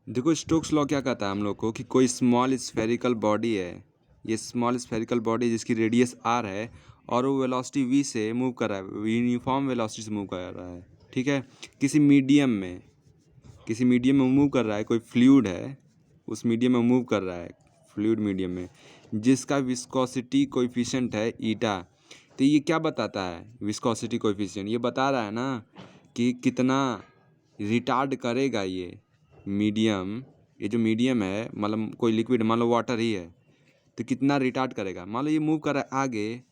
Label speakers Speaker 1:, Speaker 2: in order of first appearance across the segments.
Speaker 1: देखो Stokes law क्या कहता है हम लोग को कि कोई स्मॉल स्फेरिकल बॉडी है। ये स्मॉल स्फेरिकल बॉडी जिसकी रेडियस आर है और वो वेलोसिटी वी से मूव कर रहा है, यूनिफॉर्म वेलोसिटी से मूव कर रहा है। ठीक है, किसी मीडियम में मूव कर रहा है। कोई फ्लूइड है, उस मीडियम में मूव कर रहा है, फ्लूइड मीडियम में, जिसका विस्कोसिटी कोएफिशिएंट है ईटा। तो ये क्या बताता है? विस्कोसिटी कोएफिशिएंट ये बता रहा है ना कि कितना रिटार्ड करेगा ये मीडियम। ये जो मीडियम है, मतलब कोई लिक्विड, मान लो वाटर ही है, तो कितना रिटार्ड करेगा। मान लो ये मूव कर रहा है आगे,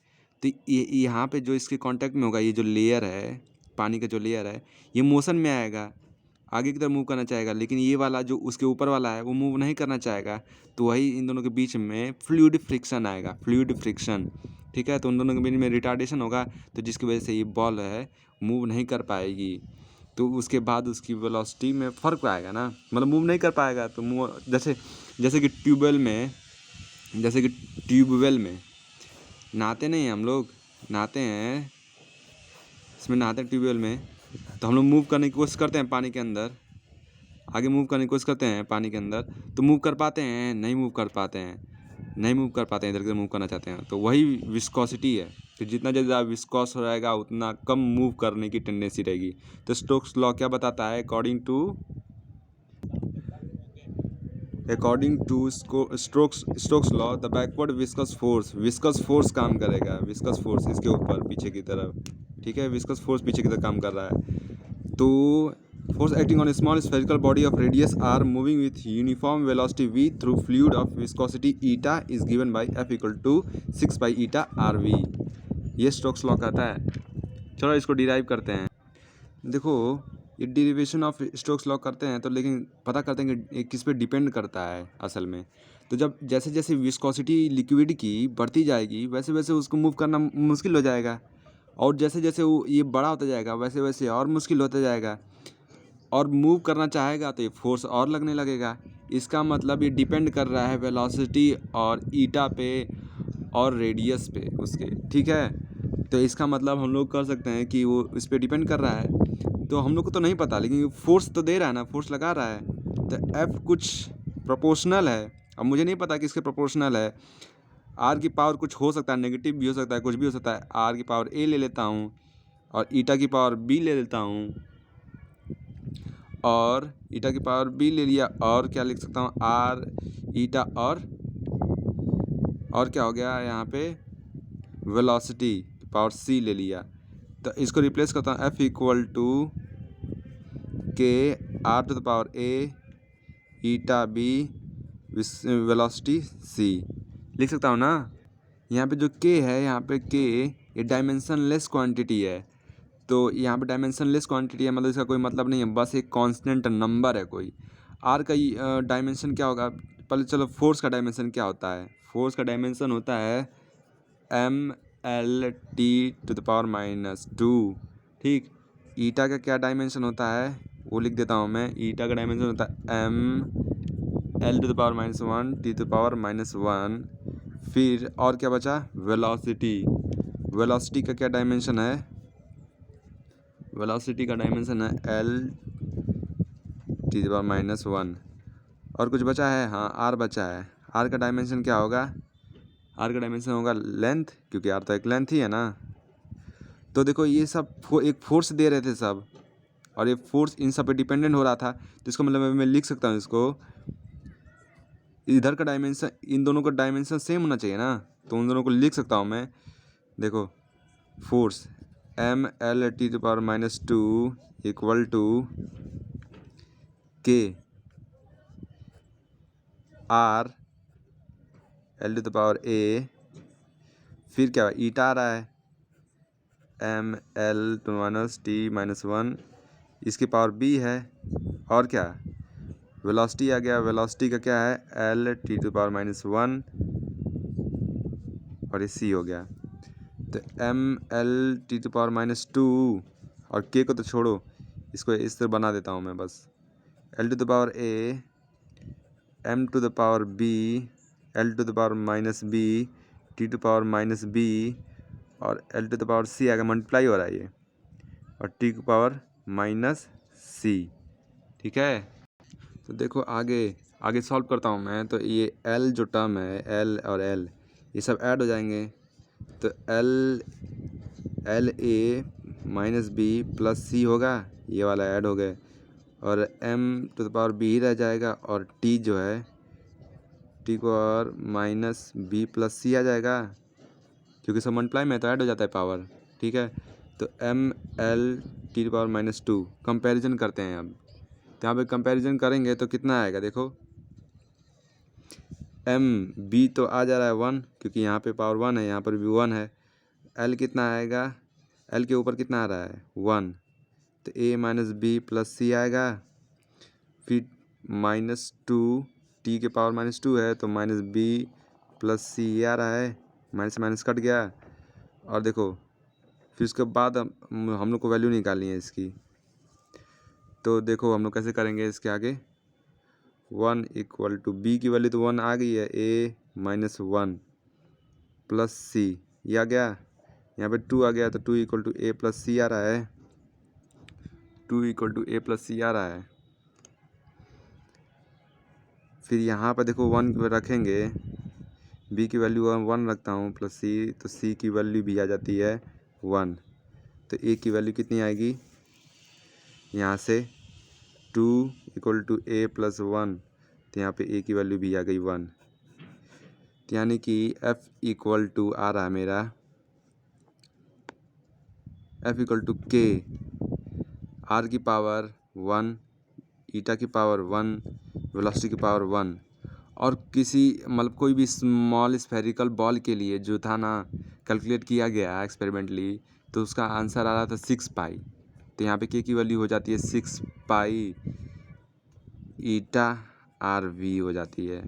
Speaker 1: तो ये यहाँ पे जो इसके कांटेक्ट में होगा, ये जो लेयर है, पानी का जो लेयर है, ये मोशन में आएगा, आगे की तरफ मूव करना चाहेगा। लेकिन ये वाला जो उसके ऊपर वाला है वो मूव नहीं करना चाहेगा, तो वही इन दोनों के बीच में फ्लूइड फ्रिक्शन आएगा, फ्लूइड फ्रिक्शन। ठीक है, तो उन दोनों के बीच में रिटार्डेशन होगा, तो जिसकी वजह से ये बॉल है मूव नहीं कर पाएगी। तो उसके बाद उसकी वेलोसिटी में फ़र्क आएगा ना, मतलब मूव नहीं कर पाएगा। तो मूव जैसे कि ट्यूबवेल में नहाते नहीं हैं हम लोग, नहाते हैं, इसमें नहाते हैं ट्यूबवेल में, तो हम लोग मूव करने की कोशिश करते हैं पानी के अंदर, आगे मूव करने की कोशिश करते हैं पानी के अंदर, तो मूव कर पाते हैं? नहीं मूव कर पाते हैं, इधर उधर मूव करना चाहते हैं। तो वही विस्कोसिटी है कि जितना ज़्यादा विस्कोस हो जाएगा उतना कम मूव करने की टेंडेंसी रहेगी। तो स्टोक्स लॉ क्या बताता है? According to Stokes law the backward viscous force काम करेगा, विस्कस फोर्स इसके ऊपर पीछे की तरफ। ठीक है, विस्कस फोर्स पीछे की तरफ काम कर रहा है। तो force acting on a small spherical body of radius r moving with uniform velocity v through fluid of viscosity eta is given by F equal to 6 by eta rv। ये Stokes law कहता है। चलो इसको derive करते हैं। देखो, ये डिरिवेशन of Stokes law करते हैं तो, लेकिन पता करते हैं कि ये किस पे डिपेंड करता है असल में। तो जब जैसे जैसे विस्कोसिटी लिक्विड की बढ़ती जाएगी, वैसे वैसे उसको मूव करना मुश्किल हो जाएगा, और जैसे जैसे वो ये बड़ा होता जाएगा वैसे वैसे और मुश्किल होता जाएगा, और मूव करना चाहेगा तो ये फोर्स और लगने लगेगा। इसका मतलब ये डिपेंड कर रहा है वेलोसिटी और ईटा पे और रेडियस पे उसके। ठीक है, तो इसका मतलब हम लोग कर सकते हैं कि वो इस पे डिपेंड कर रहा है। तो हम लोग को तो नहीं पता, लेकिन फोर्स तो दे रहा है ना, फोर्स लगा रहा है। तो एफ कुछ प्रोपोर्शनल है, अब मुझे नहीं पता किसके प्रोपोर्शनल है। आर की पावर कुछ हो सकता है, नेगेटिव भी हो सकता है, कुछ भी हो सकता है। आर की पावर ए ले लेता हूँ और ईटा की पावर बी ले लेता हूँ, और ईटा की पावर बी ले लिया, और क्या लिख सकता हूँ? आर ईटा, और क्या हो गया यहाँ पे? वेलोसिटी पावर सी ले लिया। तो इसको रिप्लेस करता हूँ, F equal to K R to the power A eta B velocity C लिख सकता हूँ ना। यहाँ पे जो के है, यहाँ पे के ये डायमेंशनलेस क्वांटिटी है। तो यहाँ पे डायमेंशनलेस क्वांटिटी है, मतलब इसका कोई मतलब नहीं है, बस एक कांस्टेंट नंबर है कोई। आर का डायमेंशन क्या होगा? पहले चलो, फोर्स का डायमेंशन क्या होता है? फोर्स का डायमेंशन होता है M L T to the power -2। ठीक, ईटा का क्या डायमेंशन होता है वो लिख देता हूँ मैं। ईटा का डायमेंशन होता है M L to the power -1 T to the power -1। फिर और क्या बचा? वेलोसिटी का क्या डायमेंशन है? वेलोसिटी का डायमेंशन है एल टी पावर -1। और कुछ बचा है? हाँ, आर बचा है। आर का डायमेंशन क्या होगा? आर का डायमेंशन होगा लेंथ, क्योंकि आर तो एक लेंथ ही है ना। तो देखो, ये सब एक फोर्स दे रहे थे सब, और ये फोर्स इन सब पे डिपेंडेंट हो रहा था। तो इसको मतलब मैं लिख सकता हूँ इसको, इधर का डायमेंशन, इन दोनों का डायमेंशन सेम होना चाहिए ना, तो उन दोनों को लिख सकता हूँ मैं। देखो, force M L T to power -2 equal to K R L to the power A, फिर क्या ईटा आ रहा है एम एल टू -t-1, इसकी पावर बी है, और क्या वेलोसिटी आ गया। वेलोसिटी का क्या है? एल टी टू पावर -1, और ये सी हो गया। तो M L T to power -2, और के को तो छोड़ो, इसको इस तरह बना देता हूँ मैं बस। L to the power a M to the power b L to the power -b T to power -b, और L to the power c आगे मल्टीप्लाई हो रहा है ये, और टी की पावर -c। ठीक है, तो देखो आगे आगे सॉल्व करता हूँ मैं। तो ये एल जो टर्म है, एल और एल ये सब ऐड हो जाएंगे। तो L A minus B plus C होगा, ये वाला ऐड हो गए, और M to the power B ही रह जाएगा, और टी जो है टी को power minus B plus C आ जाएगा, क्योंकि सब मल्टीप्लाई में तो ऐड हो जाता है पावर। ठीक है, तो M L T power minus two. Comparison करते हैं अब। तो यहाँ पे कंपैरिजन करेंगे तो कितना आएगा, देखो एम बी तो आ जा रहा है 1, क्योंकि यहाँ पे पावर 1 है, यहाँ पर भी 1 है। एल कितना आएगा, एल के ऊपर कितना आ रहा है 1, तो ए माइनस बी प्लस सी आएगा। फिर माइनस टू, टी के पावर माइनस टू है तो माइनस बी प्लस सी आ रहा है, माइनस माइनस कट गया। और देखो फिर उसके बाद हम लोग को वैल्यू निकालनी है इसकी। तो देखो हम लोग कैसे करेंगे इसके आगे। 1 इक्वल टू बी की वैल्यू तो 1 आ गई है, ए माइनस 1 प्लस सी, ये आ गया। यहाँ पे 2 आ गया, तो 2 equal to A plus C आ रहा है, 2 equal to A plus C आ रहा है। फिर यहाँ पर देखो 1 रखेंगे, बी की वैल्यू 1 रखता हूँ प्लस सी, तो सी की वैल्यू भी आ जाती है 1। तो ए की वैल्यू कितनी आएगी, यहाँ से 2 इक्वल टू ए प्लस 1, तो यहाँ पे ए की वैल्यू भी आ गई 1। तो यानी कि एफ इक्वल टू आ रहा है मेरा, F equal to K, are की पावर 1, ईटा की पावर 1, वेलोसिटी की पावर 1। और किसी मतलब कोई भी स्मॉल स्फेरिकल बॉल के लिए जो था ना कैलकुलेट किया गया एक्सपेरिमेंटली, तो उसका आंसर आ रहा था 6 पाई। तो यहाँ पे के की वैल्यू हो जाती है 6 पाई ईटा आर वी हो जाती है।